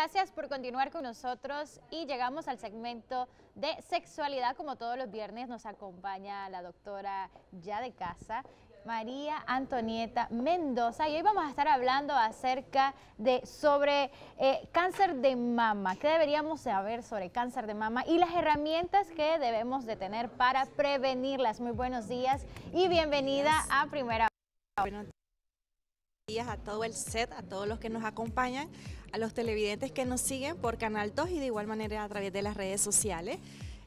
Gracias por continuar con nosotros y llegamos al segmento de sexualidad. Como todos los viernes nos acompaña la doctora ya de casa, María Antonieta Mendoza, y hoy vamos a estar hablando acerca de cáncer de mama. ¿Qué deberíamos saber sobre cáncer de mama y las herramientas que debemos de tener para prevenirlas? Muy buenos días y bienvenida a Primera Hora. Buenos días a todo el set, a todos los que nos acompañan, a los televidentes que nos siguen por Canal 2 y de igual manera a través de las redes sociales.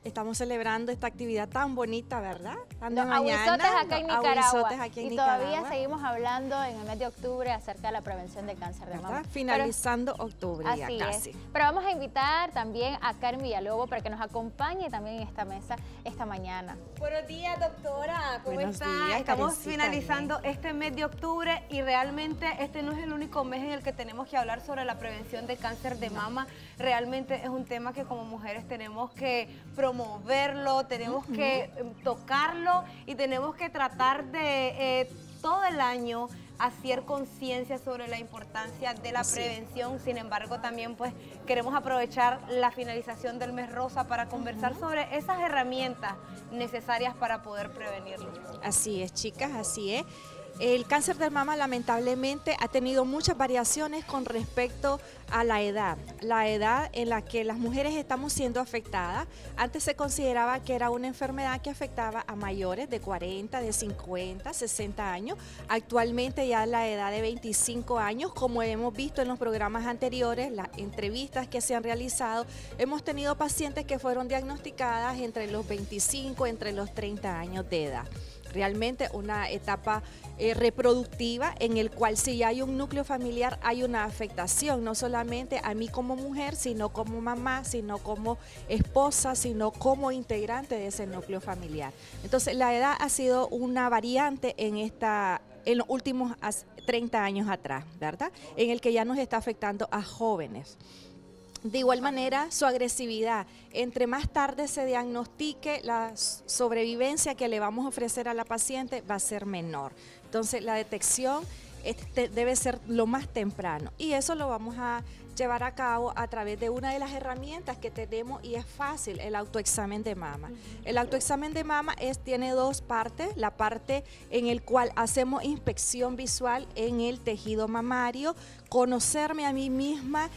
Estamos celebrando esta actividad tan bonita, ¿verdad? Los aguizotes acá en Nicaragua. Y todavía seguimos hablando en el mes de octubre acerca de la prevención de cáncer de mama. Finalizando octubre ya casi. Pero vamos a invitar también a Carmen Villalobos para que nos acompañe también en esta mesa esta mañana. Buenos días, doctora. ¿Cómo está? Estamos finalizando este mes de octubre y realmente este no es el único mes en el que tenemos que hablar sobre la prevención de cáncer de mama. Realmente es un tema que como mujeres tenemos que promoverlo, tenemos que tocarlo y tenemos que tratar de todo el año hacer conciencia sobre la importancia de la prevención. Sin embargo, también pues queremos aprovechar la finalización del mes rosa para conversar sobre esas herramientas necesarias para poder prevenirlo. Así es, chicas, así es. El cáncer de mama lamentablemente ha tenido muchas variaciones con respecto a la edad en la que las mujeres estamos siendo afectadas. Antes se consideraba que era una enfermedad que afectaba a mayores de 40, de 50, 60 años. Actualmente ya la edad de 25 años, como hemos visto en los programas anteriores, las entrevistas que se han realizado, hemos tenido pacientes que fueron diagnosticadas entre los 25, entre los 30 años de edad. Realmente una etapa reproductiva en el cual si hay un núcleo familiar hay una afectación, no solamente a mí como mujer, sino como mamá, sino como esposa, sino como integrante de ese núcleo familiar. Entonces la edad ha sido una variante en los últimos 30 años atrás, ¿verdad? En el que ya nos está afectando a jóvenes. De igual manera, su agresividad, entre más tarde se diagnostique, la sobrevivencia que le vamos a ofrecer a la paciente va a ser menor. Entonces, la detección debe ser lo más temprano y eso lo vamos a llevar a cabo a través de una de las herramientas que tenemos y es fácil, el autoexamen de mama. El autoexamen de mama tiene dos partes, la parte en el cual hacemos inspección visual en el tejido mamario, conocerme a mí misma,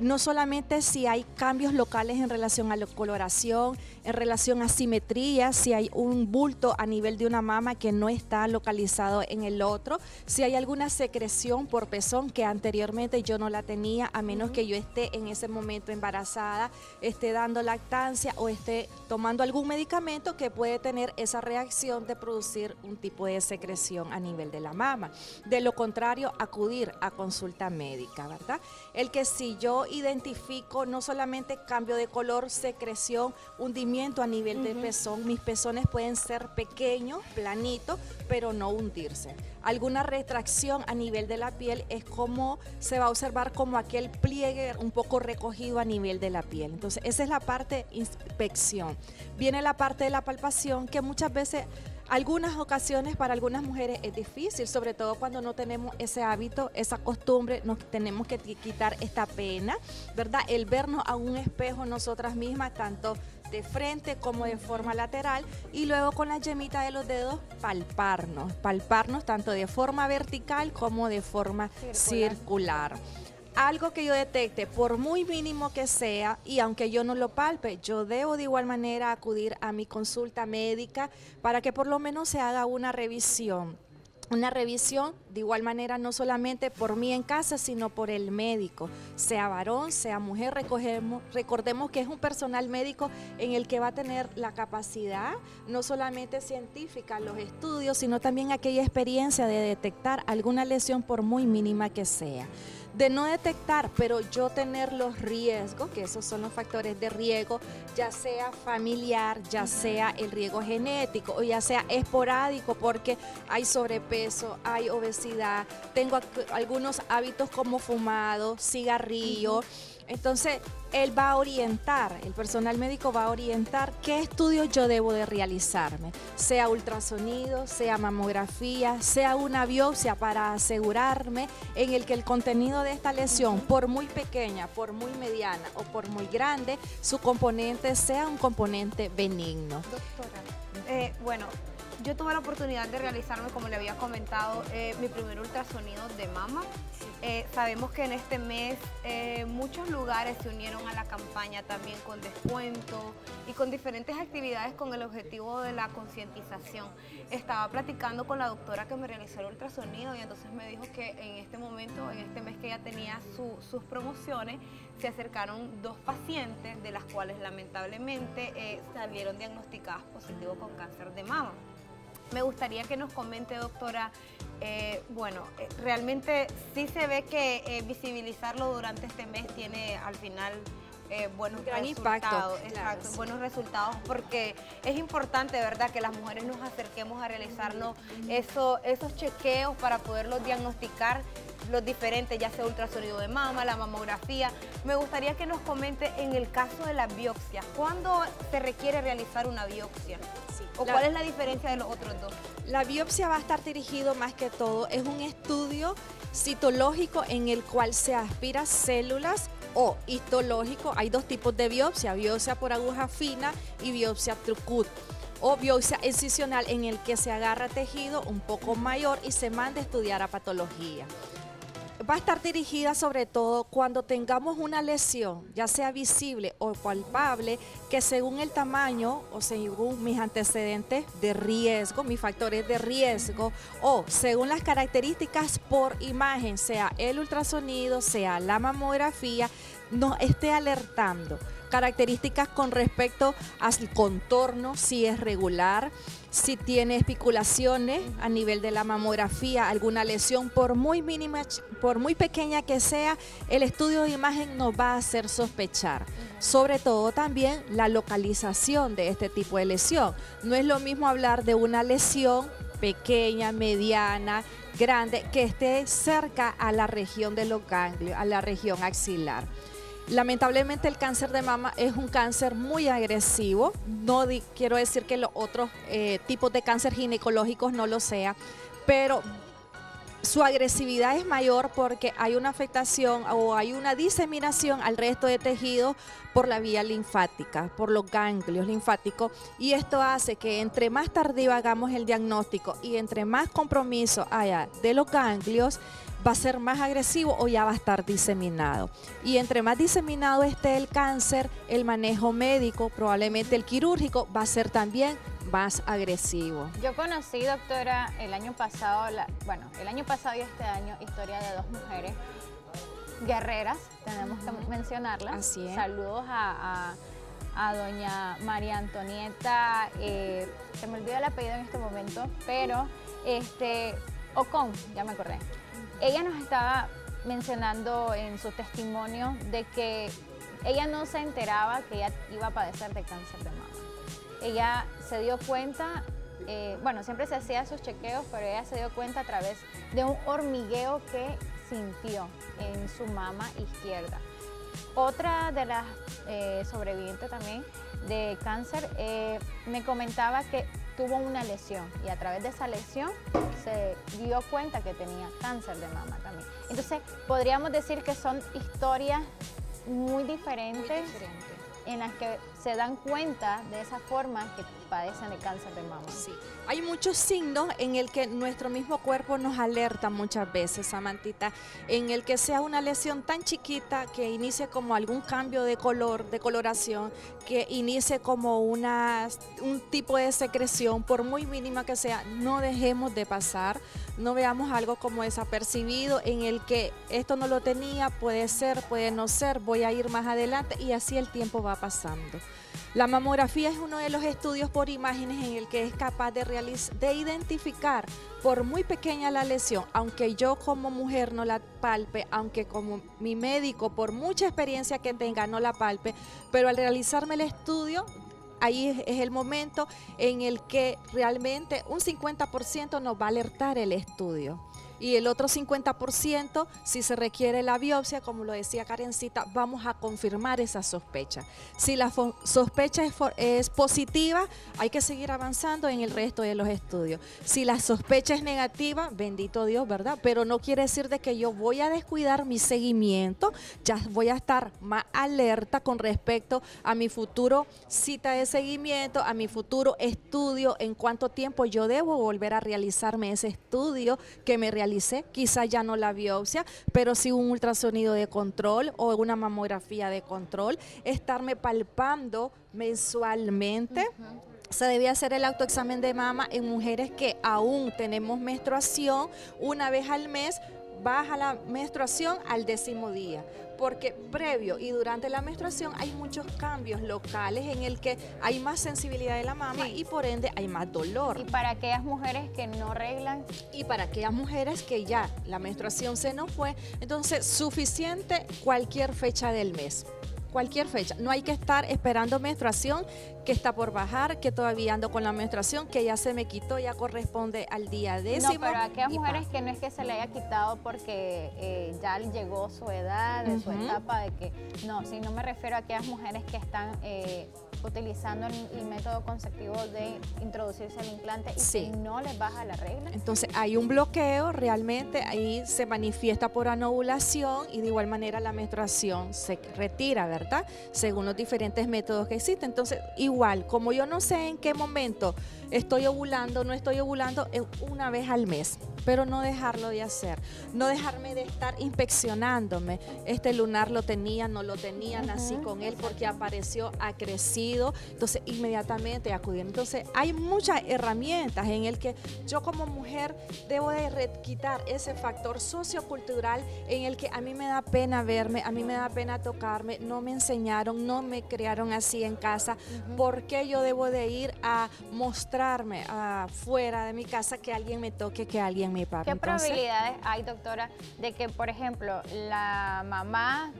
no solamente si hay cambios locales en relación a la coloración, en relación a simetría, si hay un bulto a nivel de una mama que no está localizado en el otro, si hay alguna secreción por pezón que anteriormente yo no la tenía, a menos que yo esté en ese momento embarazada, esté dando lactancia o esté tomando algún medicamento que puede tener esa reacción de producir un tipo de secreción a nivel de la mama. De lo contrario, acudir a consulta médica, ¿verdad? El que si yo identifico no solamente cambio de color, secreción, hundimiento a nivel del pezón, mis pezones pueden ser pequeños, planitos, pero no hundirse. Alguna retracción a nivel de la piel es como se va a observar como aquel pliegue un poco recogido a nivel de la piel. Entonces esa es la parte inspección. Viene la parte de la palpación que muchas veces, algunas ocasiones para algunas mujeres es difícil, sobre todo cuando no tenemos ese hábito, esa costumbre, nos tenemos que quitar esta pena, ¿verdad? El vernos a un espejo nosotras mismas, tanto de frente como de forma lateral, y luego con la yemita de los dedos palparnos tanto de forma vertical como de forma circular. Algo que yo detecte, por muy mínimo que sea, y aunque yo no lo palpe, yo debo de igual manera acudir a mi consulta médica para que por lo menos se haga una revisión. Una revisión de igual manera no solamente por mí en casa, sino por el médico, sea varón, sea mujer. Recordemos que es un personal médico en el que va a tener la capacidad, no solamente científica, los estudios, sino también aquella experiencia de detectar alguna lesión por muy mínima que sea. De no detectar, pero yo tener los riesgos, que esos son los factores de riesgo, ya sea familiar, ya sea el riesgo genético o ya sea esporádico porque hay sobrepeso, hay obesidad, tengo algunos hábitos como fumado, cigarrillo, Entonces, él va a orientar, el personal médico va a orientar qué estudios yo debo de realizarme, sea ultrasonido, sea mamografía, sea una biopsia para asegurarme en el que el contenido de esta lesión, por muy pequeña, por muy mediana o por muy grande, su componente sea un componente benigno. Doctora, bueno, yo tuve la oportunidad de realizarme, como le había comentado, mi primer ultrasonido de mama. Sabemos que en este mes muchos lugares se unieron a la campaña también con descuento y con diferentes actividades con el objetivo de la concientización. Estaba platicando con la doctora que me realizó el ultrasonido y entonces me dijo que en este momento, en este mes que ella tenía sus promociones, se acercaron 2 pacientes, de las cuales lamentablemente salieron diagnosticadas positivos con cáncer de mama. Me gustaría que nos comente, doctora, realmente sí se ve que visibilizarlo durante este mes tiene al final buenos resultados. Exacto, claro, buenos resultados, porque es importante, ¿verdad?, que las mujeres nos acerquemos a realizarnos esos chequeos para poderlos diagnosticar los diferentes, ya sea ultrasonido de mama, la mamografía. Me gustaría que nos comente en el caso de la biopsia, ¿cuándo se requiere realizar una biopsia? Sí. ¿O cuál es la diferencia de los otros dos? La biopsia va a estar dirigido más que todo, es un estudio citológico en el cual se aspira células, o histológico. Hay 2 tipos de biopsia, biopsia por aguja fina y biopsia Trucut, o biopsia excisional en el que se agarra tejido un poco mayor y se manda a estudiar a patología. Va a estar dirigida sobre todo cuando tengamos una lesión, ya sea visible o palpable, que según el tamaño o según mis antecedentes de riesgo, mis factores de riesgo, o según las características por imagen, sea el ultrasonido, sea la mamografía, nos esté alertando. Características con respecto al contorno, si es regular, si tiene especulaciones a nivel de la mamografía, alguna lesión, por muy mínima, por muy pequeña que sea, el estudio de imagen nos va a hacer sospechar. Sobre todo también la localización de este tipo de lesión. No es lo mismo hablar de una lesión pequeña, mediana, grande, que esté cerca a la región de los ganglios, a la región axilar. Lamentablemente el cáncer de mama es un cáncer muy agresivo, no quiero decir que los otros tipos de cáncer ginecológicos no lo sea, pero su agresividad es mayor porque hay una afectación o hay una diseminación al resto de tejidos por la vía linfática, por los ganglios linfáticos, y esto hace que entre más tardío hagamos el diagnóstico y entre más compromiso haya de los ganglios, va a ser más agresivo o ya va a estar diseminado. Y entre más diseminado esté el cáncer, el manejo médico, probablemente el quirúrgico, va a ser también más agresivo. Yo conocí, doctora, el año pasado y este año, historia de 2 mujeres guerreras, tenemos que mencionarlas. Así es. Saludos a doña María Antonieta, se me olvidó el apellido en este momento, pero Ocon, ya me acordé. Ella nos estaba mencionando en su testimonio de que ella no se enteraba que ella iba a padecer de cáncer de mama. Ella se dio cuenta, siempre se hacía sus chequeos, pero ella se dio cuenta a través de un hormigueo que sintió en su mama izquierda. Otra de las sobrevivientes también de cáncer me comentaba que tuvo una lesión y a través de esa lesión se dio cuenta que tenía cáncer de mama también. Entonces, podríamos decir que son historias muy diferentes en las que se dan cuenta de esa forma que padecen de cáncer de mama. Sí. Hay muchos signos en el que nuestro mismo cuerpo nos alerta muchas veces, Samantita, en el que sea una lesión tan chiquita que inicie como algún cambio de color, de coloración, que inicie como un tipo de secreción, por muy mínima que sea, no dejemos de pasar, no veamos algo como desapercibido en el que esto no lo tenía, puede ser, puede no ser, voy a ir más adelante y así el tiempo va pasando. La mamografía es uno de los estudios por imágenes en el que es capaz de identificar, por muy pequeña la lesión, aunque yo como mujer no la palpe, aunque como mi médico, por mucha experiencia que tenga, no la palpe, pero al realizarme el estudio, ahí es el momento en el que realmente un 50% nos va a alertar el estudio. y el otro 50%, si se requiere la biopsia, como lo decía Karencita, vamos a confirmar esa sospecha. Si la sospecha es positiva, hay que seguir avanzando en el resto de los estudios. Si la sospecha es negativa, bendito Dios, ¿verdad? Pero no quiere decir de que yo voy a descuidar mi seguimiento, ya voy a estar más alerta con respecto a mi futuro cita de seguimiento, a mi futuro estudio, en cuánto tiempo yo debo volver a realizarme ese estudio que me realicé, quizá ya no la biopsia, pero sí un ultrasonido de control o una mamografía de control, estarme palpando mensualmente. Se debe hacer el autoexamen de mama en mujeres que aún tenemos menstruación. Una vez al mes baja la menstruación al 10º día, porque previo y durante la menstruación hay muchos cambios locales en el que hay más sensibilidad de la mama y por ende hay más dolor. Y para aquellas mujeres que no reglan. Y para aquellas mujeres que ya la menstruación se nos fue, entonces suficiente cualquier fecha del mes. Cualquier fecha, no hay que estar esperando menstruación que está por bajar, que todavía ando con la menstruación, que ya se me quitó, ya corresponde al día 10º. No, pero aquellas mujeres que no es que se le haya quitado porque ya llegó su edad, de su etapa, de que no, si no me refiero a aquellas mujeres que están utilizando el método conceptivo de introducirse el implante y que no les baja la regla. Entonces hay un bloqueo, realmente ahí se manifiesta por anovulación y de igual manera la menstruación se retira, ¿verdad? Según los diferentes métodos que existen. Entonces igual, como yo no sé en qué momento estoy ovulando, no estoy ovulando, una vez al mes, pero no dejarlo de hacer, no dejarme de estar inspeccionándome. Este lunar lo tenía, no lo tenía, nací con él porque apareció, ha crecido, entonces inmediatamente acudir. Entonces hay muchas herramientas en el que yo como mujer debo de quitar ese factor sociocultural en el que a mí me da pena verme, a mí me da pena tocarme, no me enseñaron, no me criaron así en casa. ¿Por qué yo debo de ir a mostrarme afuera de mi casa que alguien me toque, que alguien me pague? ¿Qué probabilidades hay, doctora, de que, por ejemplo, la mamá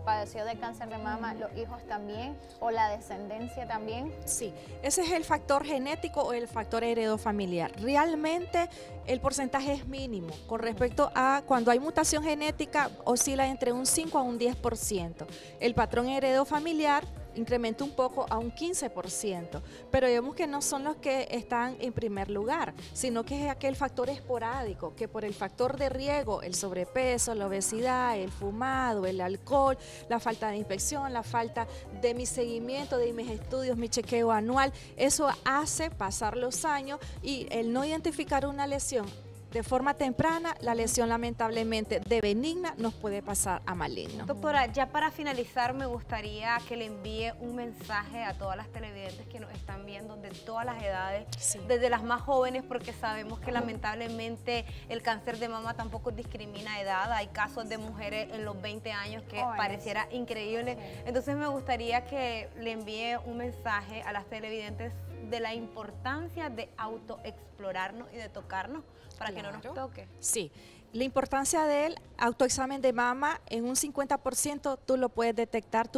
padeció de cáncer de mama, los hijos también, o la descendencia también? Sí, ese es el factor genético o el factor heredofamiliar. Realmente el porcentaje es mínimo con respecto a cuando hay mutación genética, oscila entre un 5 a un 10%. El patrón heredofamiliar incrementa un poco a un 15%, pero vemos que no son los que están en primer lugar, sino que es aquel factor esporádico, que por el factor de riesgo, el sobrepeso, la obesidad, el fumado, el alcohol, la falta de inspección, la falta de mi seguimiento, de mis estudios, mi chequeo anual, eso hace pasar los años y el no identificar una lesión de forma temprana, la lesión lamentablemente de benigna nos puede pasar a maligno. Doctora, ya para finalizar me gustaría que le envíe un mensaje a todas las televidentes que nos están viendo de todas las edades, desde las más jóvenes, porque sabemos que lamentablemente el cáncer de mama tampoco discrimina edad. Hay casos de mujeres en los 20 años que pareciera increíble. Entonces me gustaría que le envíe un mensaje a las televidentes de la importancia de autoexplorarnos y de tocarnos para que no nos toque. Sí, la importancia del autoexamen de mama, en un 50% tú lo puedes detectar,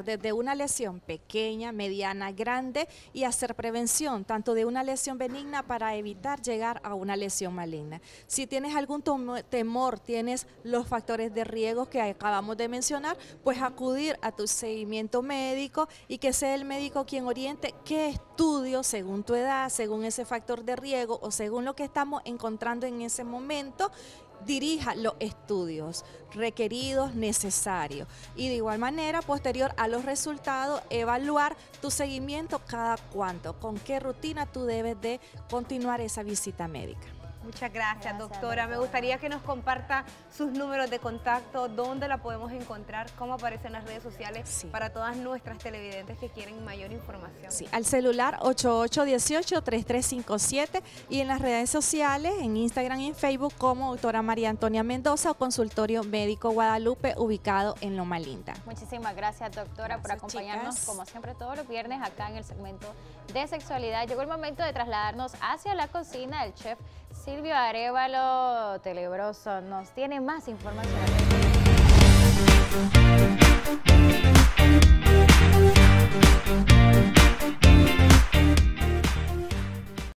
desde una lesión pequeña, mediana, grande y hacer prevención, tanto de una lesión benigna para evitar llegar a una lesión maligna. Si tienes algún temor, tienes los factores de riesgo que acabamos de mencionar, pues acudir a tu seguimiento médico y que sea el médico quien oriente qué estudios, según tu edad, según ese factor de riesgo o según lo que estamos encontrando en ese momento, dirija los estudios requeridos, necesarios, y de igual manera, posterior a los resultados, evaluar tu seguimiento cada cuánto, con qué rutina tú debes de continuar esa visita médica. Muchas gracias, doctora. Me gustaría que nos comparta sus números de contacto, dónde la podemos encontrar, cómo aparecen las redes sociales para todas nuestras televidentes que quieren mayor información. Sí, al celular 8818-3357 y en las redes sociales, en Instagram y en Facebook como doctora María Antonia Mendoza o Consultorio Médico Guadalupe, ubicado en Loma Linda. Muchísimas gracias, doctora, por acompañarnos como siempre todos los viernes acá en el segmento de sexualidad. Llegó el momento de trasladarnos hacia la cocina. El chef Silvio Arévalo Telebroso nos tiene más información.